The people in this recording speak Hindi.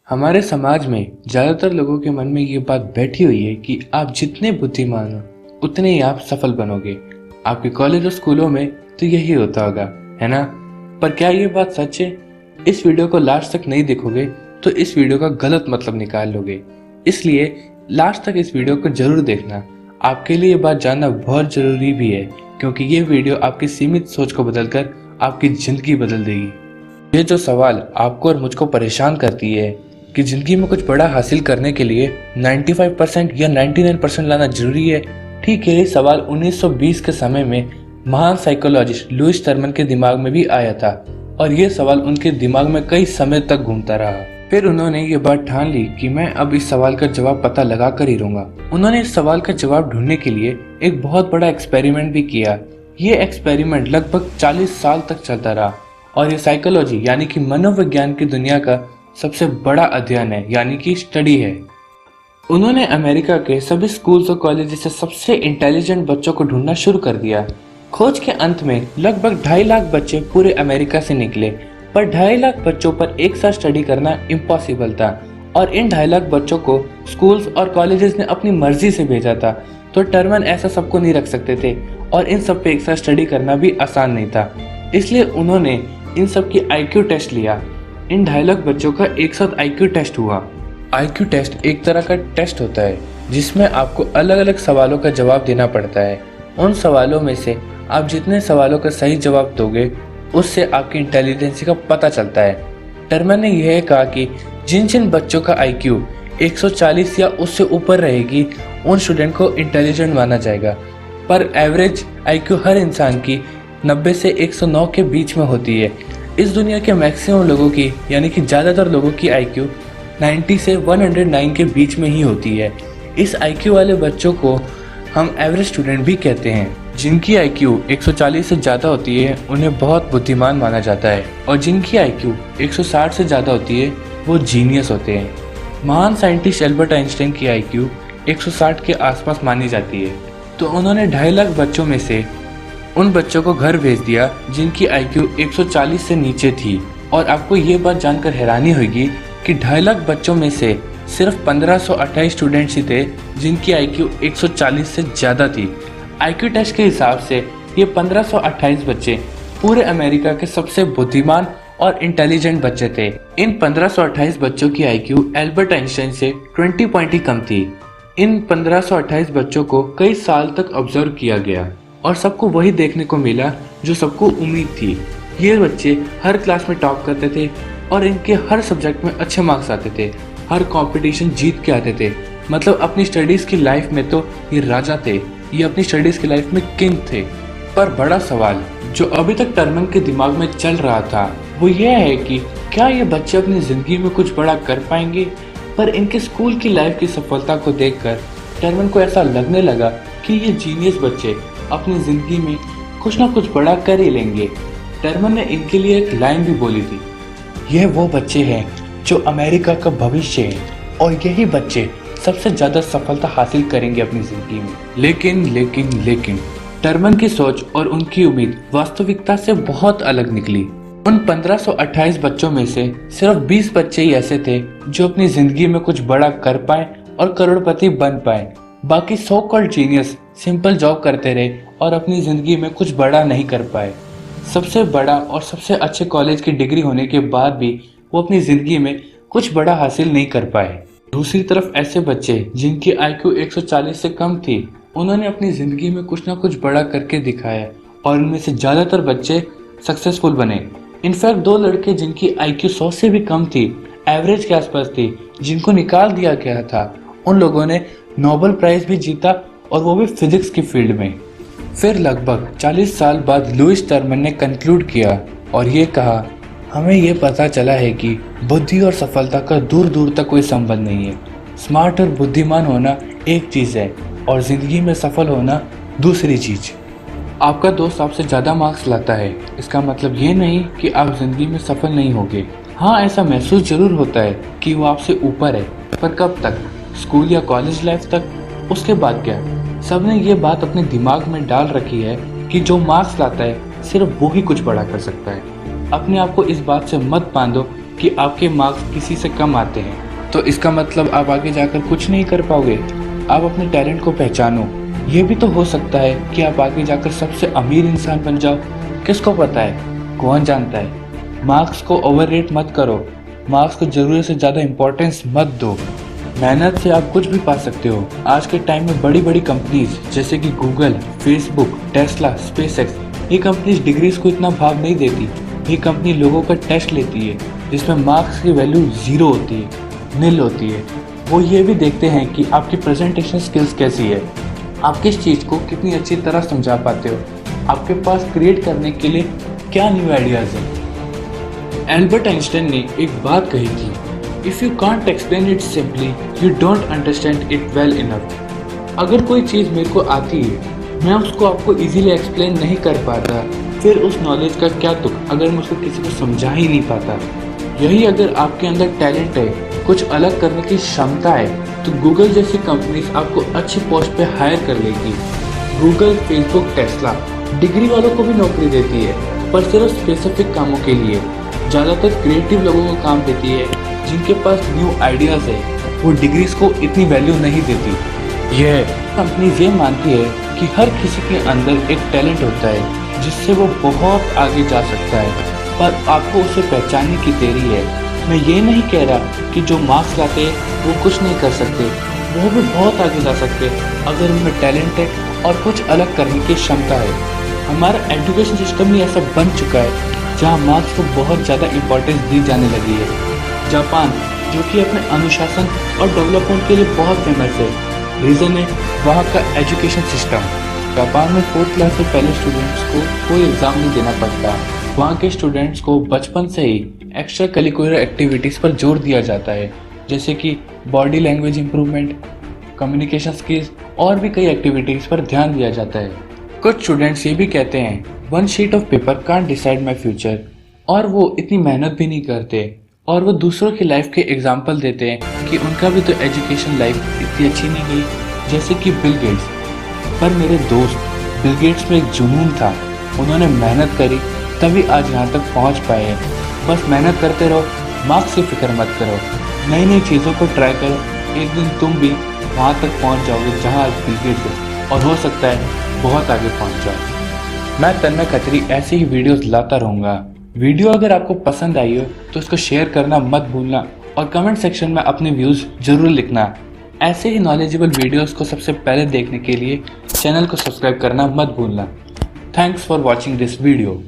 हमारे समाज में ज़्यादातर लोगों के मन में ये बात बैठी हुई है कि आप जितने बुद्धिमान हो उतने ही आप सफल बनोगे। आपके कॉलेज और स्कूलों में तो यही होता होगा, है ना? पर क्या ये बात सच है? इस वीडियो को लास्ट तक नहीं देखोगे तो इस वीडियो का गलत मतलब निकाल लोगे। इसलिए लास्ट तक इस वीडियो को जरूर देखना। आपके लिए ये बात जानना बहुत जरूरी भी है, क्योंकि ये वीडियो आपकी सीमित सोच को बदलकर आपकी जिंदगी बदल देगी। ये जो सवाल आपको और मुझको परेशान करती है कि जिंदगी में कुछ बड़ा हासिल करने के लिए 95% या 99% लाना जरूरी है, ठीक है, ये सवाल 1920 के समय में महान साइकोलॉजिस्ट लुईस टर्मन के दिमाग में भी आया था और ये सवाल उनके दिमाग में कई समय तक घूमता रहा। फिर उन्होंने ये बात ठान ली कि मैं अब इस सवाल का जवाब पता लगा कर ही रहूंगा। उन्होंने इस सवाल का जवाब ढूंढने के लिए एक बहुत बड़ा एक्सपेरिमेंट भी किया। ये एक्सपेरिमेंट लगभग 40 साल तक चलता रहा और ये साइकोलॉजी यानी कि मनोविज्ञान की दुनिया का सबसे बड़ा अध्ययन है, यानी कि स्टडी है। उन्होंने अमेरिका के सभी स्कूल्स और कॉलेज से सबसे इंटेलिजेंट बच्चों को ढूंढना शुरू कर दिया। खोज के अंत में लगभग 2.5 लाख बच्चे पूरे अमेरिका से निकले, पर 2.5 लाख बच्चों पर एक साथ स्टडी करना इम्पॉसिबल था और इन 2.5 लाख बच्चों को स्कूल्स और कॉलेजेस ने अपनी मर्जी से भेजा था, तो टर्मन ऐसा सबको नहीं रख सकते थे और इन सब पे एक साथ स्टडी करना भी आसान नहीं था। इसलिए उन्होंने इन सब की IQ टेस्ट लिया। इन 2.5 लाख बच्चों का एक साथ IQ टेस्ट हुआ। IQ टेस्ट एक तरह का टेस्ट होता है जिसमें आपको अलग अलग सवालों का जवाब देना पड़ता है। उन सवालों में से आप जितने सवालों का सही जवाब दोगे उससे आपकी इंटेलिजेंसी का पता चलता है। टर्मन ने यह कहा कि जिन जिन बच्चों का IQ 140 या उससे ऊपर रहेगी उन स्टूडेंट को इंटेलिजेंट माना जाएगा, पर एवरेज IQ हर इंसान की 90 से 109 के बीच में होती है। इस दुनिया के मैक्सिमम लोगों की यानी कि ज़्यादातर लोगों की IQ 90 से 109 के बीच में ही होती है। इस IQ वाले बच्चों को हम एवरेज स्टूडेंट भी कहते हैं। जिनकी IQ 140 से ज़्यादा होती है उन्हें बहुत बुद्धिमान माना जाता है और जिनकी IQ 160 से ज़्यादा होती है वो जीनियस होते हैं। महान साइंटिस्ट एल्बर्ट आइंस्टाइन की IQ 160 के आसपास मानी जाती है। तो उन्होंने 2.5 लाख बच्चों में से उन बच्चों को घर भेज दिया जिनकी IQ 140 से नीचे थी। और आपको ये बात जानकर हैरानी होगी कि 2.5 लाख बच्चों में से सिर्फ 1528 स्टूडेंट्स ही थे जिनकी IQ 140 से ज़्यादा थी। IQ टेस्ट के हिसाब से ये 1528 बच्चे पूरे अमेरिका के सबसे बुद्धिमान और इंटेलिजेंट बच्चे थे। इन 1528 बच्चों की IQ एल्बर्ट आइंस्टाइन से 20 पॉइंट ही कम थी। इन 1528 बच्चों को कई साल तक ऑब्जर्व किया गया और सबको वही देखने को मिला जो सबको उम्मीद थी। ये बच्चे हर क्लास में टॉप करते थे और इनके हर सब्जेक्ट में अच्छे मार्क्स आते थे, हर कंपटीशन जीत के आते थे। मतलब अपनी स्टडीज की लाइफ में तो ये राजा थे, ये अपनी स्टडीज की लाइफ में किंग थे। पर बड़ा सवाल जो अभी तक टर्मन के दिमाग में चल रहा था वो ये है कि क्या ये बच्चे अपनी जिंदगी में कुछ बड़ा कर पाएंगे। पर इनके स्कूल की लाइफ की सफलता को देखकर टर्मन को ऐसा लगने लगा कि ये जीनियस बच्चे अपनी जिंदगी में कुछ ना कुछ बड़ा कर ही लेंगे। टर्मन ने इनके लिए एक लाइन भी बोली थी, यह वो बच्चे हैं जो अमेरिका का भविष्य है और यही बच्चे सबसे ज्यादा सफलता हासिल करेंगे अपनी जिंदगी में। लेकिन टर्मन की सोच और उनकी उम्मीद वास्तविकता से बहुत अलग निकली। उन 1528 बच्चों में से सिर्फ 20 बच्चे ही ऐसे थे जो अपनी जिंदगी में कुछ बड़ा कर पाए और करोड़पति बन पाए। बाकी so called genius simple job करते रहे और अपनी जिंदगी में कुछ बड़ा नहीं कर पाए। सबसे बड़ा और सबसे अच्छे कॉलेज की डिग्री होने के बाद भी वो अपनी जिंदगी में कुछ बड़ा हासिल नहीं कर पाए। दूसरी तरफ ऐसे बच्चे जिनकी IQ 140 से कम थी, उन्होंने अपनी जिंदगी में कुछ ना कुछ बड़ा करके दिखाया और उनमें से ज्यादातर बच्चे सक्सेसफुल बने। इनफैक्ट 2 लड़के जिनकी IQ 100 से भी कम थी, एवरेज के आसपास थी, जिनको निकाल दिया गया था, उन लोगों ने नोबेल प्राइज भी जीता और वो भी फिजिक्स की फील्ड में। फिर लगभग 40 साल बाद लुईस टर्मन ने कंक्लूड किया और ये कहा, हमें ये पता चला है कि बुद्धि और सफलता का दूर दूर तक कोई संबंध नहीं है। स्मार्ट और बुद्धिमान होना एक चीज़ है और ज़िंदगी में सफल होना दूसरी चीज़। आपका दोस्त आपसे ज़्यादा मार्क्स लाता है, इसका मतलब ये नहीं कि आप ज़िंदगी में सफल नहीं होगे। हाँ, ऐसा महसूस जरूर होता है कि वो आपसे ऊपर है, पर कब तक? स्कूल या कॉलेज लाइफ तक। उसके बाद क्या? सबने ये बात अपने दिमाग में डाल रखी है कि जो मार्क्स लाता है सिर्फ वो ही कुछ बड़ा कर सकता है। अपने आप को इस बात से मत बांधो कि आपके मार्क्स किसी से कम आते हैं तो इसका मतलब आप आगे जाकर कुछ नहीं कर पाओगे। आप अपने टैलेंट को पहचानो। ये भी तो हो सकता है कि आप आगे जाकर सबसे अमीर इंसान बन जाओ। किसको पता है, कौन जानता है। मार्क्स को ओवररेट मत करो। मार्क्स को ज़रूरत से ज़्यादा इम्पोर्टेंस मत दो। मेहनत से आप कुछ भी पा सकते हो। आज के टाइम में बड़ी बड़ी कंपनीज जैसे कि गूगल, फेसबुक, टेस्ला, स्पेसएक्स, ये कंपनीज डिग्रीज को इतना भाव नहीं देती। ये कंपनी लोगों का टेस्ट लेती है जिसमें मार्क्स की वैल्यू 0 होती है, नील होती है। वो ये भी देखते हैं कि आपकी प्रेजेंटेशन स्किल्स कैसी है, आप किस चीज़ को कितनी अच्छी तरह समझा पाते हो, आपके पास क्रिएट करने के लिए क्या न्यू आइडियाज़ हैं। एल्बर्ट आइंस्टाइन ने एक बात कही थी, if you can't explain it simply you don't understand it well enough. अगर कोई चीज़ मेरे को आती है, मैं उसको आपको इजीली एक्सप्लेन नहीं कर पाता, फिर उस नॉलेज का क्या तुक अगर मैं उसको किसी को समझा ही नहीं पाता। यही अगर आपके अंदर टैलेंट है, कुछ अलग करने की क्षमता है, तो गूगल जैसी कंपनीज आपको अच्छी पोस्ट पे हायर कर लेगी। गूगल, फेसबुक, टेस्ला डिग्री वालों को भी नौकरी देती है, पर सिर्फ स्पेसिफिक कामों के लिए। ज़्यादातर क्रिएटिव लोगों को काम देती है जिनके पास न्यू आइडियाज़ है। वो डिग्रीज को इतनी वैल्यू नहीं देती। यह कंपनी ये मानती है कि हर किसी के अंदर एक टैलेंट होता है जिससे वो बहुत आगे जा सकता है, पर आपको उसे पहचानने की देरी है। मैं ये नहीं कह रहा कि जो मार्क्स लाते हैं वो कुछ नहीं कर सकते, वो भी बहुत आगे जा सकते अगर उनमें टैलेंट है और कुछ अलग करने की क्षमता है। हमारा एजुकेशन सिस्टम ही ऐसा बन चुका है जहाँ मार्क्स को बहुत ज़्यादा इम्पोर्टेंस दी जाने लगी है। जापान, जो कि अपने अनुशासन और डेवलपमेंट के लिए बहुत फेमस है, रीज़न है वहाँ का एजुकेशन सिस्टम। जापान में 4th क्लास से पहले स्टूडेंट्स को कोई एग्ज़ाम नहीं देना पड़ता। वहाँ के स्टूडेंट्स को बचपन से ही एक्स्ट्रा करिकुलर एक्टिविटीज़ पर जोर दिया जाता है, जैसे कि body language improvement, communication skills और भी कई एक्टिविटीज़ पर ध्यान दिया जाता है। कुछ स्टूडेंट्स ये भी कहते हैं, 1 sheet of paper can't decide my future, और वो इतनी मेहनत भी नहीं करते और वो दूसरों की लाइफ के एग्जाम्पल देते हैं कि उनका भी तो एजुकेशन लाइफ इतनी अच्छी नहीं गई, जैसे कि बिल गेट्स। पर मेरे दोस्त, बिल गेट्स में एक जुनून था, उन्होंने मेहनत करी तभी आज यहाँ तक पहुँच पाए हैं। बस मेहनत करते रहो, मार्क्स की फिक्र मत करो, नई नई चीज़ों को ट्राई करो, एक दिन तुम भी वहाँ तक पहुँच जाओगे जहाँ आज बिल गेट्स है, और हो सकता है बहुत आगे पहुँच जाओ। मैं तन्मय खत्री ऐसी ही वीडियोस लाता रहूँगा। वीडियो अगर आपको पसंद आई हो तो इसको शेयर करना मत भूलना और कमेंट सेक्शन में अपने व्यूज़ ज़रूर लिखना। ऐसे ही नॉलेजेबल वीडियोस को सबसे पहले देखने के लिए चैनल को सब्सक्राइब करना मत भूलना। Thanks for watching this video.